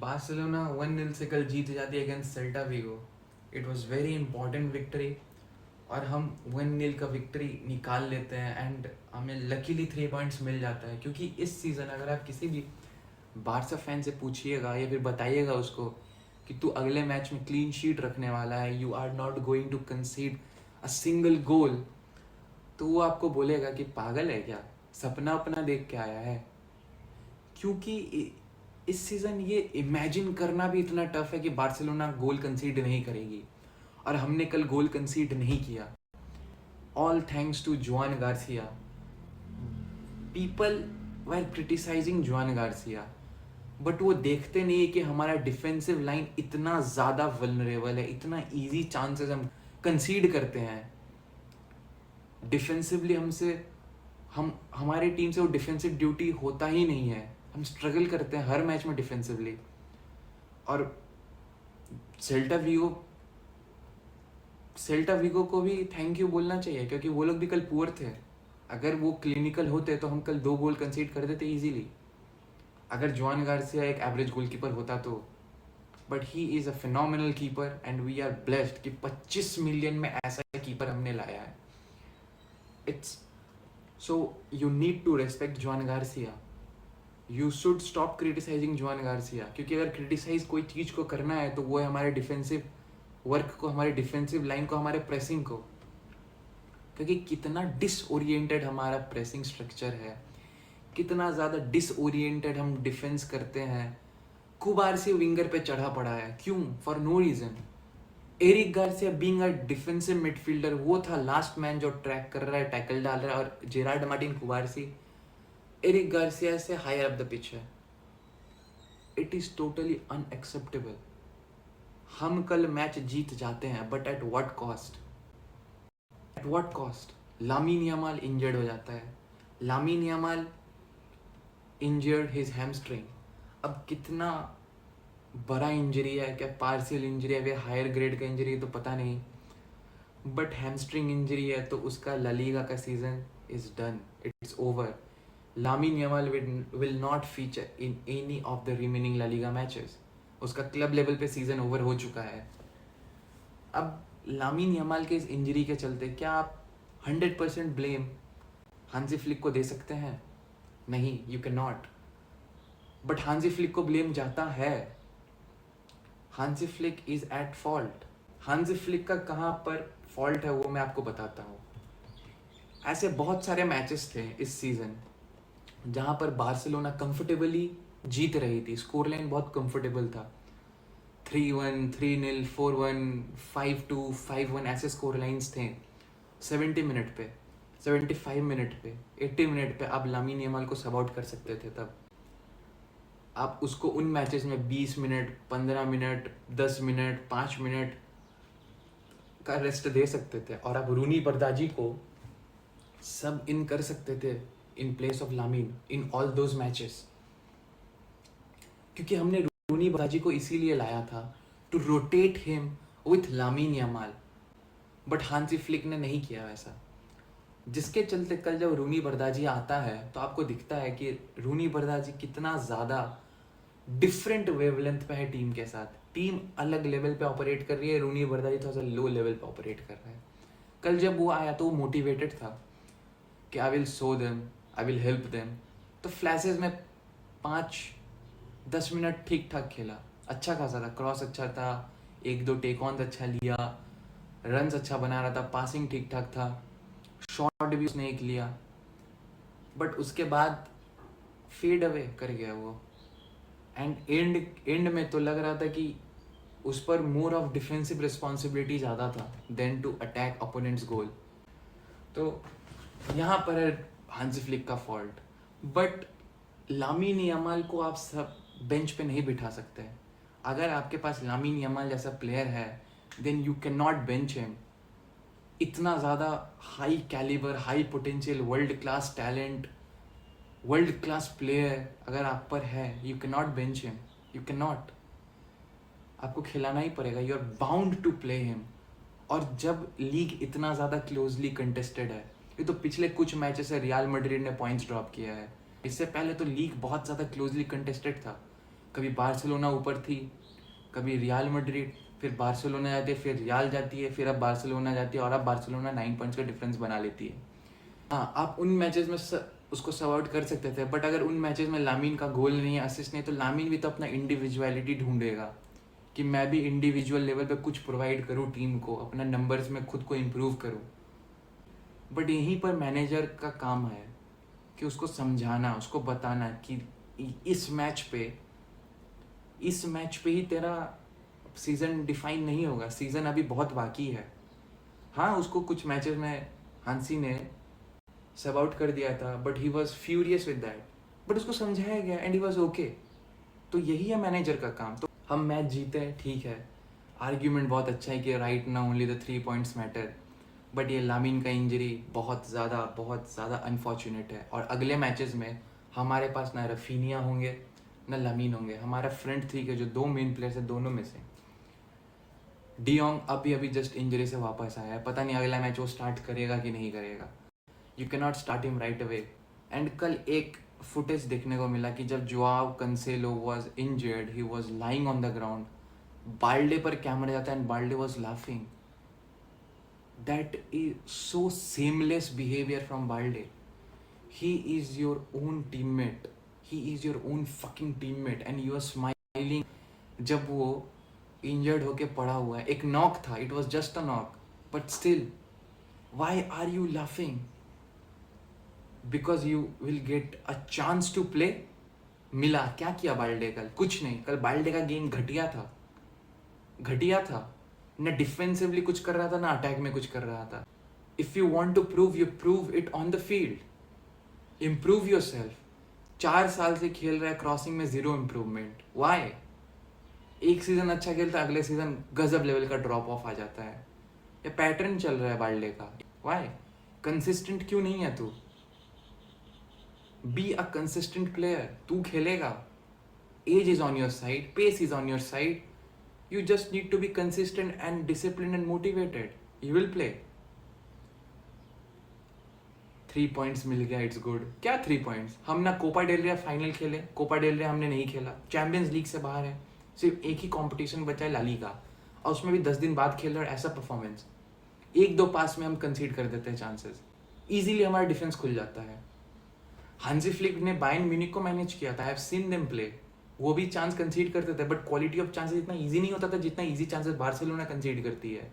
Barcelona 1-0 से कल जीत जाती है against Celta Vigo. It was very important victory और हम 1-0 का विक्ट्री निकाल लेते हैं एंड हमें लकीली 3 पॉइंट्स मिल जाता है. क्योंकि इस सीज़न अगर आप किसी भी बारसा फैन से पूछिएगा या फिर बताइएगा उसको कि तू अगले मैच में क्लीन शीट रखने वाला है, you are not going to concede a single goal, तो वो आपको बोलेगा कि पागल है क्या, सपना अपना देख के आया है. क्योंकि इस सीज़न ये इमेजिन करना भी इतना टफ है कि बार्सिलोना गोल कंसीड नहीं करेगी और हमने कल गोल कंसीड नहीं किया. ऑल थैंक्स टू जुआन Garcia. People were criticising Juan Garcia but वो देखते नहीं है कि हमारा डिफेंसिव लाइन इतना ज़्यादा वल्नरेबल है, इतना इजी चांसेस हम कंसीड करते हैं. डिफेंसिवली हम हमारी टीम से वो डिफेंसिव ड्यूटी होता ही नहीं है. हम स्ट्रगल करते हैं हर मैच में डिफेंसिवली. और सेल्टा वीगो को भी थैंक यू बोलना चाहिए क्योंकि वो लोग भी कल पुअर थे. अगर वो क्लिनिकल होते तो हम कल 2 गोल कंसीड कर देते इजीली. अगर जुआन गार्सिया एक एवरेज गोलकीपर होता तो, but he is a phenomenal keeper and we are blessed कि 25 मिलियन में ऐसा कीपर हमने लाया है. It's so you need to respect Juan Garcia. You should stop criticising Juan Garcia. क्योंकि अगर क्रिटिसाइज कोई चीज़ को करना है तो वो है हमारे डिफेंसिव वर्क को, हमारे डिफेंसिव लाइन को, हमारे प्रेसिंग को. क्योंकि कितना डिसओरिएंटेड हमारा प्रेसिंग स्ट्रक्चर है, कितना ज़्यादा डिसओरिएंटेड हम डिफेंस करते हैं. कुबार्सी विंगर पे चढ़ा पड़ा है, क्यों? For no reason. Eric Garcia being a defensive midfielder, वो था लास्ट मैन जो ट्रैक कर रहा है, टैकल डाल रहा है. और Gerard Martin Cubarsi Eric Garcia से हायर अप द पिच है. It is totally unacceptable. हम कल मैच जीत जाते हैं but at what cost? At what cost? Lamine Yamal injured हो जाता है. Lamine Yamal injured his hamstring. अब कितना बड़ा इंजरी है, क्या पार्शियल इंजरी है, वे हायर ग्रेड का इंजरी है तो पता नहीं, बट हैमस्ट्रिंग इंजरी है तो उसका ला लीगा का season is done, it's over. Lamine Yamal will not feature in any of the remaining La Liga matches. उसका क्लब लेवल पे सीजन ओवर हो चुका है. अब लामीन यामाल के इस इंजरी के चलते क्या आप 100% ब्लेम हांसी फ्लिक को दे सकते हैं? नहीं, you can not. But Hansi flick को ब्लेम जाता है. Hansi Flick is at fault. Hansi Flick का कहाँ पर फॉल्ट है वो मैं आपको बताता हूँ. ऐसे बहुत सारे मैचेस थे इस सीजन जहाँ पर बार्सिलोना कंफर्टेबली जीत रही थी. स्कोर लाइन बहुत कंफर्टेबल था. 3-1, 3-0, 4-1, 5-2, 5-1 ऐसे स्कोर लाइन्स थे. 70 मिनट पे, 75 मिनट पे, 80 मिनट पे आप लामीन यामाल को सब आउट कर सकते थे. तब आप उसको उन मैचेस में 20 मिनट, 15 मिनट, 10 मिनट, 5 मिनट का रेस्ट दे सकते थे और आप रूनी बर्दाजी को सब इन कर सकते थे in place of Lamine in all those matches. क्योंकि हमने रूनी बर्दाजी को इसीलिए लाया था to rotate him with Lamine Yamal. But Hansi Flick ने नहीं किया वैसा, जिसके चलते कल जब रूनी बर्दाजी आता है तो आपको दिखता है कि रूनी बर्दाजी कितना ज़्यादा डिफरेंट वेवलेंथ पे है टीम के साथ. टीम अलग लेवल पे ऑपरेट कर रही है, रूनी बर्दाजी थोड़ा सा लो लेवल पे ऑपरेट कर रहा है. कल जब वो आया तो वो मोटिवेटेड था कि I will show them, I will help them. तो फ्लैशेज में 5-10 मिनट ठीक ठाक खेला, अच्छा खासा था. क्रॉस अच्छा था, 1-2 टेक ऑन अच्छा लिया, रन्स अच्छा बना रहा था, पासिंग ठीक ठाक था, शॉट भी उसने एक लिया. बट उसके बाद फेड अवे कर गया वो. एंड एंड में तो लग रहा था कि उस पर मोर ऑफ डिफेंसिव रिस्पॉन्सिबिलिटी ज़्यादा था देन टू अटैक ओपोनेंट्स गोल. तो यहाँ पर है हांसी फ्लिक का फॉल्ट. बट लामीन यामाल को आप सब बेंच पे नहीं बिठा सकते. अगर आपके पास लामीन यामाल जैसा प्लेयर है then you can not bench him. इतना ज़्यादा high calibre, high potential, world class talent, world class player अगर आप पर है, you can not bench him. You can not. आपको खिलाना ही पड़ेगा. You are bound to play him. और जब लीग इतना ज़्यादा क्लोजली कंटेस्टेड है, ये तो पिछले कुछ मैचेस से रियल मैड्रिड ने पॉइंट्स ड्रॉप किया है. इससे पहले तो लीग बहुत ज़्यादा क्लोजली कंटेस्टेड था. कभी बार्सिलोना ऊपर थी, कभी रियल मैड्रिड, फिर बार्सिलोना जाती है, फिर रियल जाती है, फिर अब बार्सिलोना जाती है, और अब बार्सिलोना 9 पॉइंट्स का डिफरेंस बना लेती है। हाँ, आप उन मैचेस में उसको सर्व आउट कर सकते थे, बट अगर उन मैचेस में लामीन का गोल नहीं है, असिस्ट नहीं, तो लामीन भी तो अपना इंडिविजुअलिटी ढूंढेगा कि मैं भी इंडिविजुअल लेवल पे कुछ प्रोवाइड करूँ टीम को, अपना नंबर्स में खुद को इम्प्रूव करूँ। बट यहीं पर मैनेजर का काम है कि उसको समझाना, उसको बताना कि इस मैच पे ही तेरा सीज़न डिफाइन नहीं होगा, सीज़न अभी बहुत बाकी है। हाँ, उसको कुछ मैचेस में हांसी ने सब आउट कर दिया था, but he was furious with that, but उसको समझाया गया एंड ही वॉज ओके। तो यही है मैनेजर का काम। तो हम मैच जीते, ठीक है, आर्ग्यूमेंट बहुत अच्छा है कि राइट ना only the 3 points matter, but ये लामीन का इंजरी बहुत ज़्यादा अनफॉर्चुनेट है। और अगले मैचेस में हमारे पास ना रफीनिया होंगे ना लामीन होंगे, हमारा फ्रंट थ्री के जो 2 मेन प्लेयर्स है, दोनों में से डियोंग अभी जस्ट इंजरी से वापस आया है, पता नहीं अगला मैच वो स्टार्ट करेगा कि नहीं करेगा। You can not start him right away. And कल एक फुटेज देखने को मिला कि जब Joao Cancelo was injured, he was lying on the ground, Balde पर कैमरा जाता है and Balde was laughing. That is so shameless behaviour from Balde. He is your own teammate, he is your own fucking teammate and you are smiling जब वो injured होके पड़ा हुआ है। एक नॉक था, it was just a knock, but still why are you laughing? Because you will get a chance to play. मिला क्या किया बाल्डे कल? कुछ नहीं। कल बाल्डे का गेम घटिया था, न डिफेंसिवली कुछ कर रहा था, ना अटैक में कुछ कर रहा था। If you want to prove, you prove it on the field, improve yourself. 4 साल से खेल रहा है क्रॉसिंग में, 0 इम्प्रूवमेंट। वाई? एक सीजन अच्छा खेलता है, अगले सीजन गजब लेवल का ड्रॉप ऑफ आ जाता है। ये पैटर्न चल रहा है बाल्डे का। वाई? कंसिस्टेंट क्यों नहीं है तू? Be a consistent player. तू खेलेगा, age is on your side, pace is on your side, you just need to be consistent and disciplined and motivated. You will play. 3 points मिल गया, it's good. क्या 3 points? हम ना Copa del रे final खेले, Copa del रे हमने नहीं खेला, चैंपियंस लीग से बाहर है, सिर्फ एक ही कंपटीशन बचा है, ला लीगा, और उसमें भी 10 दिन बाद खेल रहे, ऐसा परफॉर्मेंस। 1-2 पास में हम कंसीड कर देते हैं चांसेस, इजीली हमारा डिफेंस खुल जाता है। हांसी फ्लिक ने बायर्न म्यूनिख को मैनेज किया था, I have seen them play, वो भी चांस कंसीड करते थे, बट क्वालिटी ऑफ चांसेस इतना इजी नहीं होता था जितना इजी चांसेस बार्सिलोना कंसीड करती है।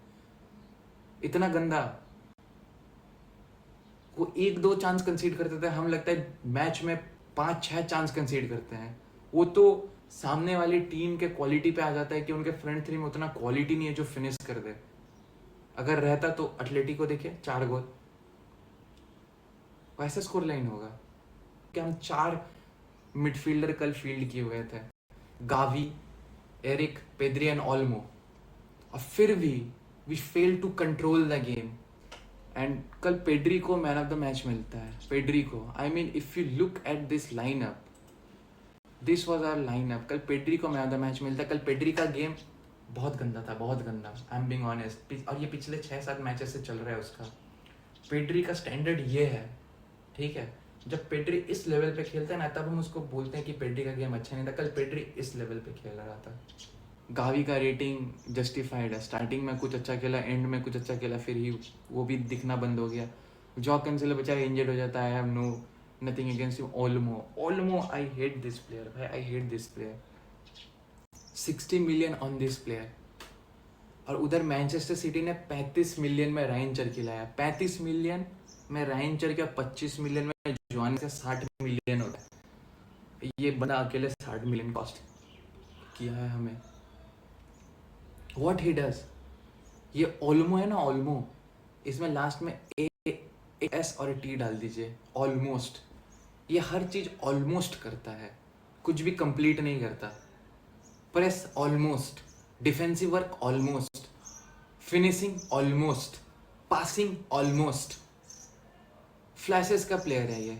इतना गंदा। वो 1-2 चांस कंसीड करते थे, हम लगता है मैच में 5-6 चांस कंसीड करते हैं। वो तो सामने वाली टीम के क्वालिटी पे आ जाता है कि उनके फ्रंट थ्री में उतना क्वालिटी नहीं है जो फिनिश कर दे। अगर रहता तो एटलेटिको देखिए 4 गोल, वैसा स्कोर लाइन होगा कि हम 4 मिडफील्डर कल फील्ड किए हुए थे, Gavi, Eric, Pedri and Olmo, और फिर भी we fail to control the game. And कल पेड्री को मैन ऑफ द मैच मिलता है। पेड्री को, I mean if you look at this lineup, this was our lineup, कल पेड्री को मैन ऑफ द मैच मिलता है। कल पेड्री का गेम बहुत गंदा था, बहुत गंदा, आई एम बीइंग ऑनेस्ट, और ये पिछले 6-7 मैचेस से चल रहा है उसका। पेड्री का स्टैंडर्ड ये है, ठीक है, जब पेड्री इस लेवल पे खेलता है ना, तब हम उसको बोलते हैं कि पेड्री का गेम अच्छा नहीं था। कल पेड्री इस लेवल पे खेल रहा था। गावी का रेटिंग जस्टिफाइड है, स्टार्टिंग में कुछ अच्छा खेला, एंड में कुछ अच्छा खेला, फिर ही वो भी दिखना बंद हो गया। जॉ कैंसेलो बेचारा इंजर्ड हो जाता है, I have no nothing against him. Olmo I hate this player भाई, I hate this player. 60 million on this player. और उधर मैनचेस्टर सिटी ने 35 मिलियन में रायन चर्की लाया, 35 मिलियन में रायन चर्की, 25 मिलियन में जॉन से 60 मिलियन होता है। ये बंदा अकेले 60 मिलियन कॉस्ट किया है हमें। व्हाट ही डज, ये ओल्मो है ना, ओल्मो, इसमें लास्ट में ए एस और टी डाल दीजिए, ऑलमोस्ट। ये हर चीज ऑलमोस्ट करता है, कुछ भी कंप्लीट नहीं करता। Press almost, defensive work almost, finishing almost, passing almost. Flashes का प्लेयर है ये,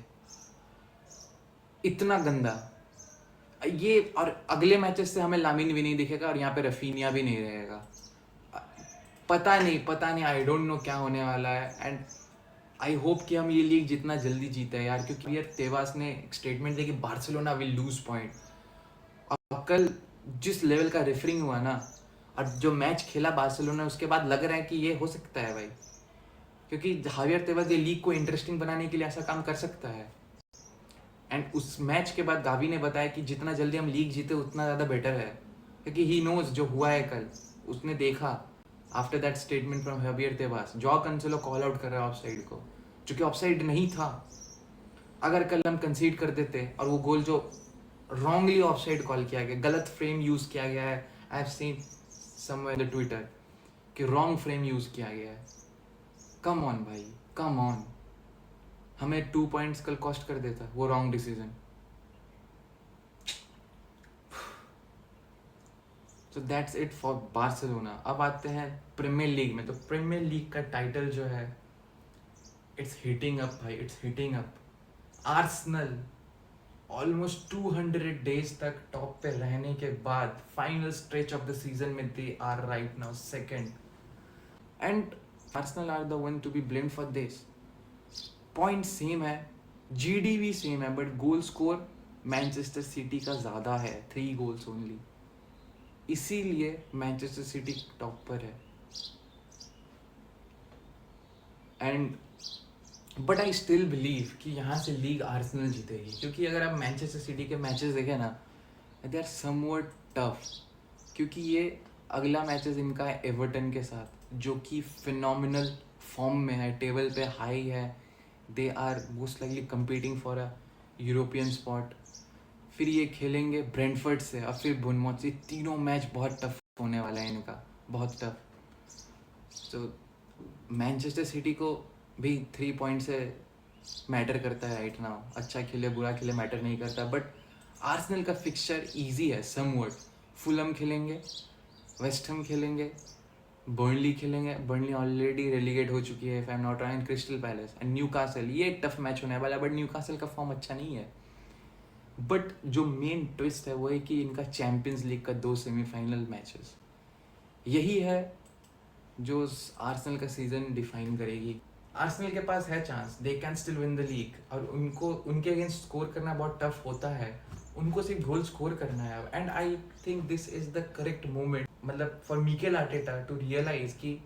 इतना गंदा ये। और अगले मैचेस से हमें लामिन भी नहीं दिखेगा, और यहाँ पे रफीनिया भी नहीं रहेगा। पता नहीं, आई डोंट नो क्या होने वाला है। एंड आई होप कि हम ये लीग जितना जल्दी जीते यार, क्योंकि यार तेवास ने एक स्टेटमेंट दिया कि बार्सिलोना विल लूज पॉइंट। और कल जिस लेवल का रेफरिंग हुआ ना, और जो मैच खेला बार्सिलोना, उसके बाद लग रहा है कि ये हो सकता है भाई, क्योंकि हावियर तेबास ये लीग को इंटरेस्टिंग बनाने के लिए ऐसा काम कर सकता है। एंड उस मैच के बाद गावी ने बताया कि जितना जल्दी हम लीग जीते उतना ज़्यादा बेटर है, क्योंकि ही नोज जो हुआ है कल, उसने देखा। After that statement from Javier Tebas, Joao Cancelo call out कर रहा है ऑफसाइड को, जो कि ऑफसाइड नहीं था। अगर कल हम कंसीड कर देते, और वो गोल जो रॉन्गली ऑफसाइड कॉल किया गया, गलत फ्रेम यूज़ किया गया है, I have seen somewhere in the Twitter कि रॉन्ग फ्रेम यूज़ किया गया है। कम ऑन भाई, कम ऑन, हमें 2 पॉइंट्स कल कॉस्ट कर देता वो wrong decision. So that's it for Barcelona. अब आते हैं प्रीमियर लीग में। तो प्रीमियर लीग का टाइटल जो है, इट्स हीटिंग अप भाई, it's heating up. Arsenal almost 200 days तक टॉप पे रहने के बाद final stretch of the season में they are right now second, and Arsenal are the one to be blamed for this. Point same है, जीडीवी same है, but goal score Manchester City का ज़्यादा है, 3 गोल्स ओनली। इसीलिए मैनचेस्टर सिटी टॉप पर है। And but I still believe कि यहाँ से लीग आर्सेनल जीतेगी, क्योंकि अगर आप मैनचेस्टर सिटी के मैचेस देखें ना, दे आर समवट टफ, क्योंकि ये अगला मैचेस इनका है एवर्टन के साथ, जो कि फिनोमिनल फॉर्म में है, टेबल पे हाई है। They are most likely competing for a European spot. फिर ये खेलेंगे ब्रेंटफोर्ड से, और फिर बोर्नमouth से। तीनों मैच बहुत टफ होने वाला है इनका, बहुत टफ। तो मैनचेस्टर सिटी को भी 3 पॉइंट से मैटर करता है राइट नाउ। अच्छा खेले बुरा खेले मैटर नहीं करता, बट आर्सेनल का फिक्सचर इजी है समवट। फुलहम खेलेंगे, वेस्ट हैम खेलेंगे, बर्नली खेलेंगे। बर्नली ऑलरेडी रेलीगेट हो चुकी है if I am not wrong, crystal palace and Newcastle. ये एक टफ मैच होने वाला है, बट न्यूकासल का फॉर्म अच्छा नहीं है। बट जो मेन ट्विस्ट है वो है कि इनका चैंपियंस लीग का 2 सेमीफाइनल मैचेस, यही है जो आर्सेनल का सीजन डिफाइन करेगी। आर्सेनल के पास है chance, they can still win the league, और उनको उनके अगेंस्ट स्कोर करना बहुत टफ होता है। उनको सिर्फ गोल स्कोर करना है। And I think this is the correct moment, मतलब for Mikel Arteta to realise कि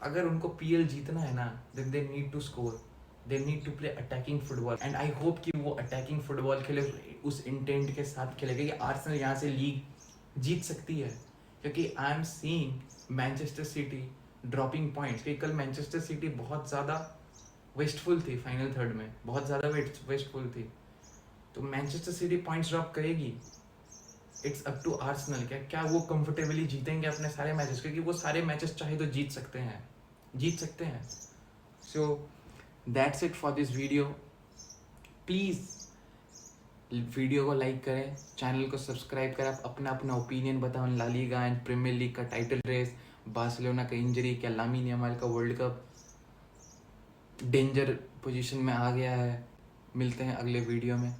अगर उनको पीएल जीतना है ना, then they need to score, they need to play attacking football. And I hope कि वो अटैकिंग फुटबॉल खेले, उस इंटेंट के साथ खेलेगा कि आर्सेनल यहाँ से लीग जीत सकती है। क्योंकि I am seeing Manchester city dropping points, कि कल मैनचेस्टर सिटी बहुत ज़्यादा वेस्टफुल थी फाइनल थर्ड में, बहुत ज़्यादा वेस्टफुल थी। तो मैनचेस्टर सिटी पॉइंट्स ड्रॉप करेगी, इट्स अप टू आर्सेनल। क्या वो कंफर्टेबली जीतेंगे अपने सारे मैचेस, क्योंकि वो सारे मैचेस चाहे तो जीत सकते हैं। So that's it for this video. Please video को लाइक करें, चैनल को सब्सक्राइब करें, अपना अपना ओपिनियन बताओ La Liga and Premier League का टाइटल रेस, बार्सिलोना का इंजरी, क्या लामिन यमाल का वर्ल्ड कप डेंजर पोजीशन में आ गया है। मिलते हैं अगले वीडियो में।